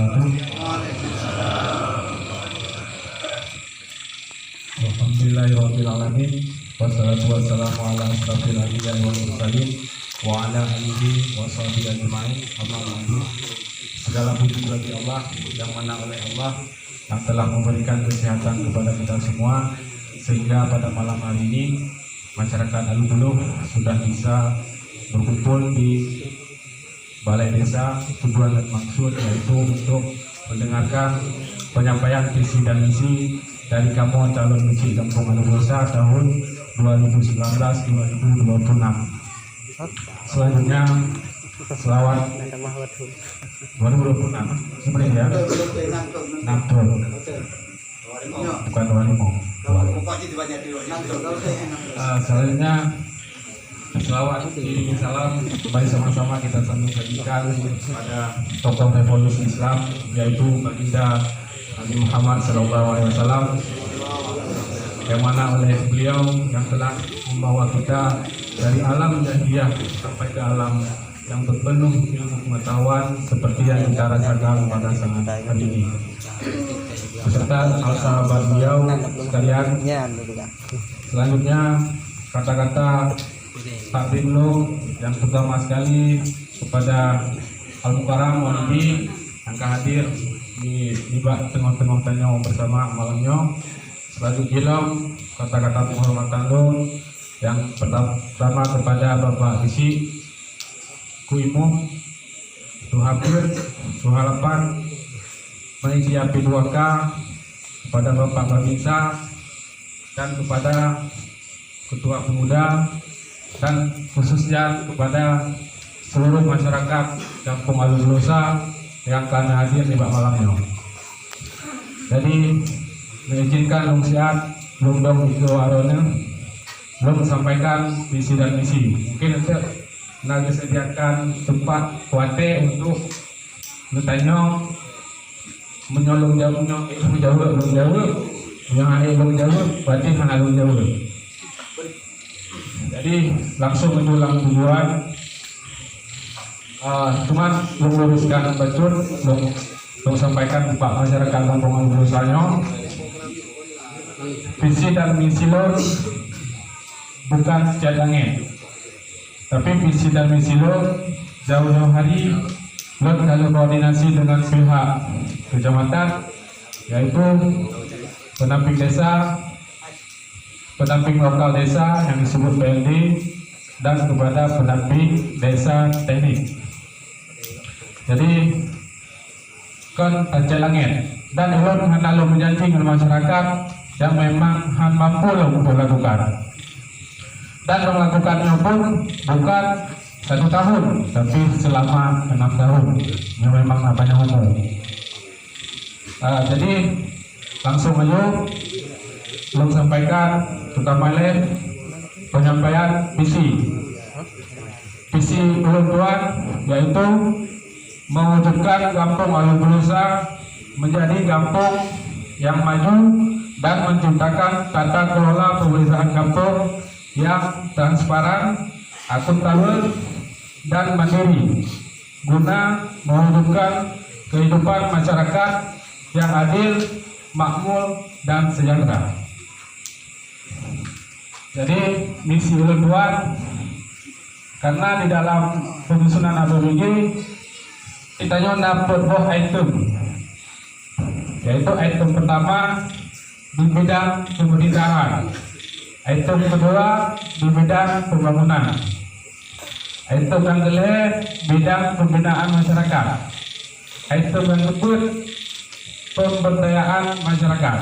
wabarakatuh. Alhamdulillahirabbil alamin. Wassalatu wassalamu ala asyrofil anbiya'i wal mursalin wa ala alihi wa sahbihi ajma'in. Amma ba'du. Segala puji bagi Allah yang mana oleh Allah yang telah memberikan kesehatan kepada kita semua, sehingga pada malam hari ini masyarakat Alubuluh sudah bisa berkumpul di Balai Desa. Tujuan dan maksud yaitu untuk mendengarkan penyampaian visi dan misi dari kamu calon misi Kampung Alubulsa tahun 2019-2026. Selanjutnya selawat 2026 sebenarnya ya, Nampol bukan 25. Selanjutnya selawat iring salam mari sama-sama kita sambung sajikan pada tokoh revolusi Islam yaitu baginda Nabi Muhammad SAW, yang mana oleh beliau yang telah membawa kita dari alam jahiliyah sampai ke alam yang berpenuh ilmu pengetahuan seperti yang kita rasakan pada saat hari ini, beserta sahabat beliau sekalian. Selanjutnya kata-kata takdim yang pertama sekali kepada Al-Mukarram Walidi yang hadir di tengah-tengah tanya bersama malamnya. Selanjutnya kata-kata penghormatan yang pertama kepada Bapak Isi Kuimu Tuhapir Tuhalapan Malaysia P2K, kepada Bapak Babinsa dan kepada Ketua Pemuda, dan khususnya kepada seluruh masyarakat Kampung Alubulsa yang akan hadir di malamnya. Jadi mengizinkan Lungsiat Lungdong itu Arona belum sampaikan visi dan misi. Mungkin nanti disediakan tempat kuate untuk bertanya menyolong jauhnya belum jauh yang ada belum jauh berarti hanya belum jauh. Jadi langsung menjulang tujuan. Cuman belum luruskan bacur, belum sampaikan Pak masyarakat Kampung Alubulsanya. Visi dan misi lo bukan cadangnya, tapi visi dan misi lo jauh-jauh hari lo kalau koordinasi dengan pihak kecamatan, yaitu pendamping desa, pendamping lokal desa yang disebut PLD, dan kepada pendamping desa teknik. Jadi kan langit dan ulun hendak menjanji dengan masyarakat yang memang mampu untuk melakukan, dan melakukannya pun bukan 1 tahun tapi selama 6 tahun yang memang apanya umum. Jadi langsung aja belum sampaikan terutama penyampaian visi ulun tuan, yaitu mewujudkan Kampung Alubulsa menjadi kampung yang maju dan menciptakan tata kelola pemerintahan kampung yang transparan, akuntabel, dan mandiri guna mewujudkan kehidupan masyarakat yang adil, makmur, dan sejahtera. Jadi misi ulun tuan, karena di dalam penyusunan APBD kita dapat 2 item, yaitu item pertama di bidang pemerintahan, item kedua di bidang pembangunan, item yang kedua bidang pembinaan masyarakat, item yang keempat pemberdayaan masyarakat.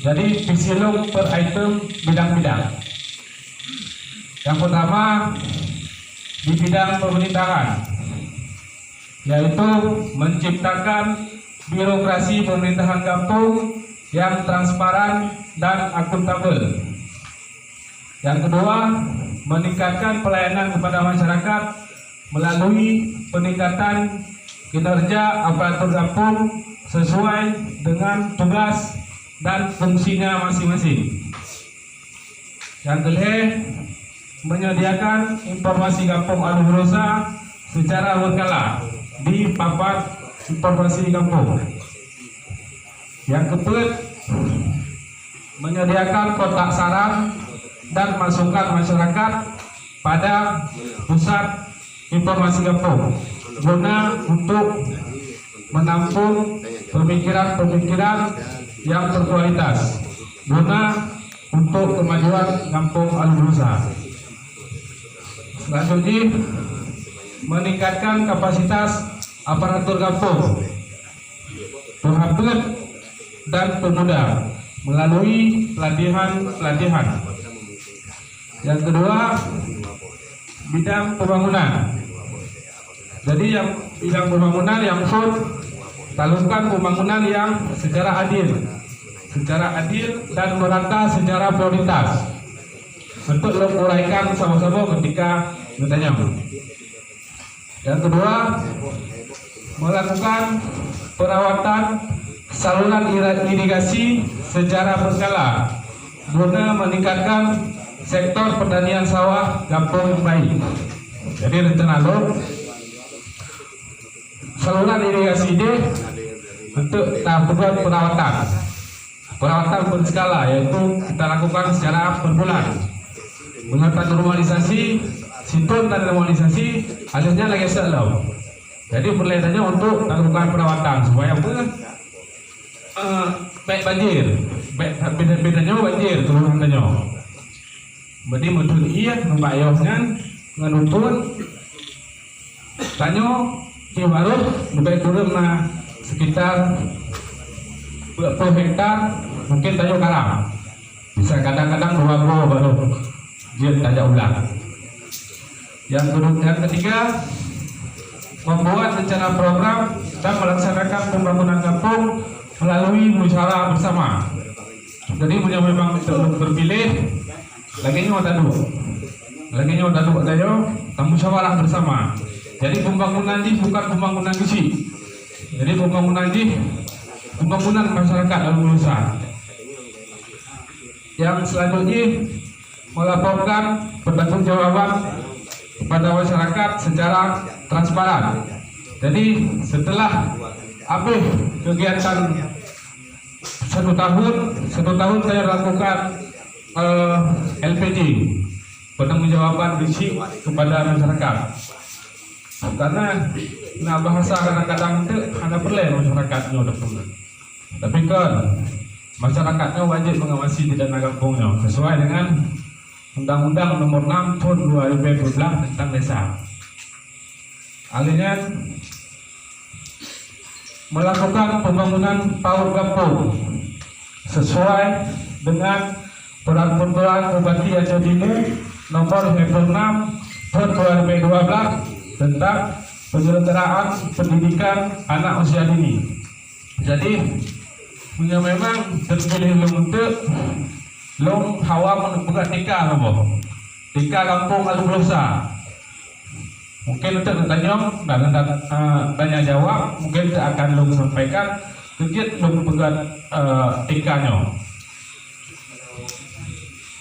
Jadi visi lo per item bidang-bidang. Yang pertama di bidang pemerintahan, yaitu menciptakan birokrasi pemerintahan kampung yang transparan dan akuntabel. Yang kedua, meningkatkan pelayanan kepada masyarakat melalui peningkatan kinerja aparatur kampung sesuai dengan tugas dan fungsinya masing-masing. Yang kedua, menyediakan informasi Kampung Alubulsa secara berkala di papan informasi kampung. Yang keempat, menyediakan kotak saran dan masukan masyarakat pada pusat informasi kampung guna untuk menampung pemikiran-pemikiran yang berkualitas guna untuk kemajuan kampung Alubulusa. Selanjutnya, meningkatkan kapasitas aparatur kampung, penghambat dan pemuda melalui pelatihan. Yang kedua, bidang pembangunan. Jadi yang bidang pembangunan yang lakukan pembangunan yang secara adil dan merata secara prioritas untuk uraikan sama-sama ketika bertanya. Yang kedua, melakukan perawatan saluran irigasi secara berkala guna meningkatkan sektor pertanian sawah kampung yang baik. Jadi rencana saluran irigasi ini untuk tahap perawatan berskala, yaitu kita lakukan secara per bulan. Mengenai normalisasi, sinton dan normalisasi hasilnya lagi selalu. Jadi perlatannya untuk lakukan perawatan supaya baik banjir, beda-bedanya banjir turunannya. Jadi betul iya membayarkan ngenuntun tanyo di baru lebih turun sekitar 20 hektar mungkin tanyo karang bisa kadang-kadang 20 baru dia tanya ulang. Yang ketiga, membuat rencana program dan melaksanakan pembangunan kampung melalui musyawarah bersama. Jadi punya memang berpilih lagi nyawa tadu tayo tamu musyawarah bersama. Jadi pembangunan ini bukan pembangunan kecil. Jadi pembangunan masyarakat Alubulusa. Yang selanjutnya, melaporkan pertanggungjawaban kepada masyarakat secara transparan. Jadi setelah habis kegiatan satu tahun saya lakukan LPD, pertanggungjawaban risiko kepada masyarakat. Karena bahasa kadang-kadang itu hanya perlu masyarakatnya udah pernah. Tapi kan masyarakatnya wajib mengawasi di dana kampungnya sesuai dengan Undang-Undang Nomor 6 Tahun 2012 tentang desa. Alihnya melakukan pembangunan PAUD kampung sesuai dengan peraturan Bupati Aceh Timur Nomor 26 Tahun 2012 tentang penyelenggaraan pendidikan anak usia dini. Jadi punya memang terpilih untuk long hawa membuka tika kampung Alubulusa. Mungkin untuk tanya jawab mungkin akan long sampaikan sedikit long buka tikanya.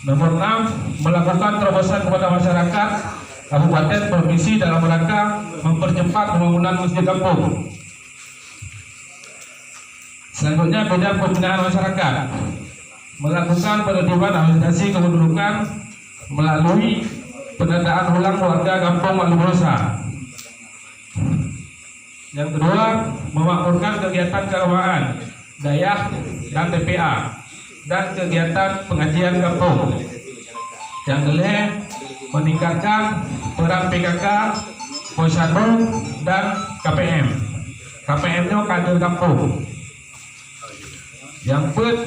Nomor 6, melakukan terobosan kepada masyarakat kabupaten provinsi dalam rangka mempercepat pembangunan masjid kampung. Selanjutnya, bidang pembinaan masyarakat, melakukan penertiban administrasi kependudukan melalui pendataan ulang warga kampung Alubulusa. Yang kedua, memakmurkan kegiatan keagamaan, dayah dan TPA dan kegiatan pengajian kampung. Yang kelima, meningkatkan peran PKK, Posyandu dan KPM. KPM-nya kader kampung. Yang keempat,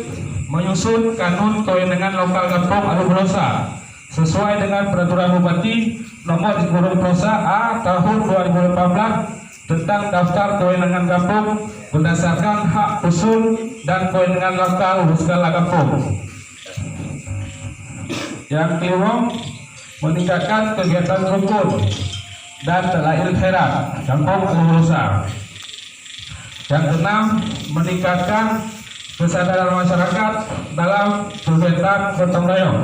menyusun kanun kewenangan lokal kampung Alubulusa sesuai dengan peraturan Bupati Nomor 10 A tahun 2018 tentang daftar kewenangan kampung berdasarkan hak usul dan kewenangan lokal skala kampung. Yang kelima, meningkatkan kegiatan rukun dan talail khairat kampung Alubulusa. Yang keenam, meningkatkan kesadaran masyarakat dalam kegiatan gotong royong.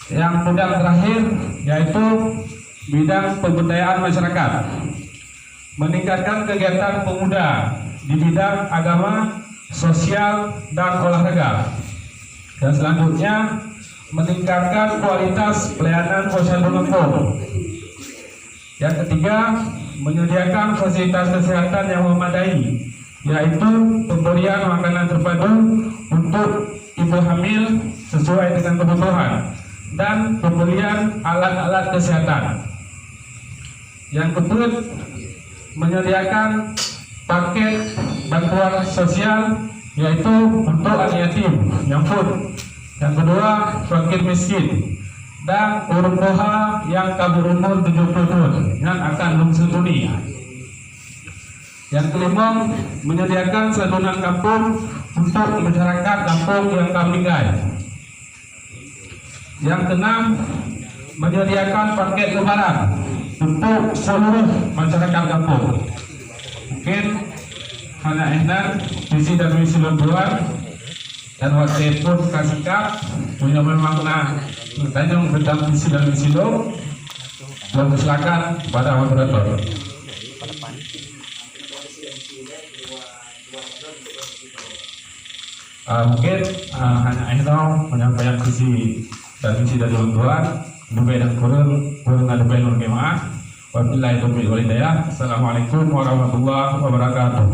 Yang bidang terakhir yaitu bidang pemberdayaan masyarakat, meningkatkan kegiatan pemuda di bidang agama, sosial, dan olahraga. Dan selanjutnya, meningkatkan kualitas pelayanan posyandu kampung. Yang ketiga, menyediakan fasilitas kesehatan yang memadai, yaitu pemberian makanan terpadu untuk ibu hamil sesuai dengan kebutuhan dan pembelian alat-alat kesehatan. Yang keempat, menyediakan paket bantuan sosial, yaitu untuk anak yatim yang food. Yang kedua, fakir miskin dan urung roha yang kabur umur 70 tahun yang akan lungsu tuni. Yang kelima, menyediakan santunan kampung untuk masyarakat kampung yang kabinggai. Yang keenam, menyediakan paket lebaran untuk seluruh masyarakat kampung. Mungkin anak enak visi dan misi lembuan dan waktu pun kasihkap punya bermakna tanya tentang visi dan misi lo. Silakan pada moderator. Mungkin hanya enak menyampaikan visi dan misi dari lembuan. Lebih dan kurang ada bayan ulama. Wabillahi taufiq wal hidayah. Assalamualaikum warahmatullahi wabarakatuh.